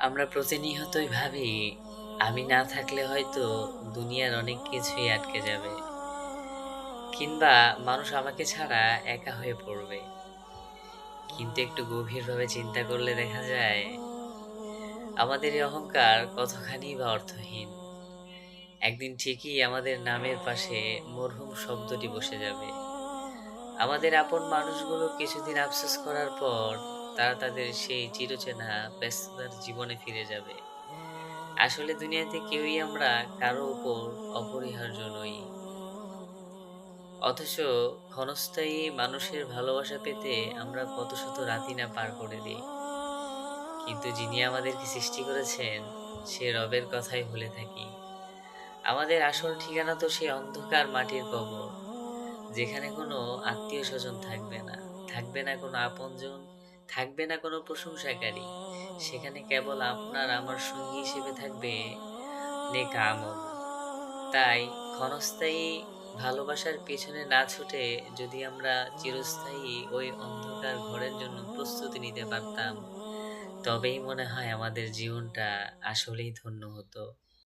আমরা প্রতিনিয়তই ভাবি, আমি না থাকলে হয়তো দুনিয়ার অনেক কিছুই আটকে যাবে। কিংবা মানুষ আমাকে ছাড়া একা হয়ে পড়বে। কিন্তু একটু গভীরভাবে চিন্তা করলে দেখা যায়, আমাদের এই অহংকার কতখানি বা অর্থহীন। একদিন ঠিকই আমাদের নামের পাশে মরহুম শব্দটি বসে যাবে। আমাদের আপন মানুষগুলো কিছুদিন আফসোস করার পর তারা তাদের সেই চিরচেনা ব্যস্ততার জীবনে ফিরে যাবে। আসলে দুনিয়াতে কেউই আমরা কারো উপর অপরিহার্য নই। অথচ ক্ষণস্থায়ী মানুষের ভালোবাসা পেতে আমরা কত শত রাতই না পার করে দিই। কিন্তু যিনি আমাদেরকে সৃষ্টি করেছেন, সে রবের কথাই ভুলে থাকি। আমাদের আসল ঠিকানা তো সেই অন্ধকার মাটির কবর, যেখানে কোনো আত্মীয়স্বজন থাকবে না, থাকবে না কোনো আপনজন, থাকবে না কোনো প্রশংসাকারী। সেখানে কেবল আপনার আমার সঙ্গী হিসেবে থাকবে নেক আমল। তাই ক্ষণস্থায়ী ভালোবাসার পেছনে না ছুটে যদি আমরা চিরস্থায়ী ওই অন্ধকার ঘরের জন্য প্রস্তুতি নিতে পারতাম, তবেই মনে হয় আমাদের জীবনটা আসলেই ধন্য হতো।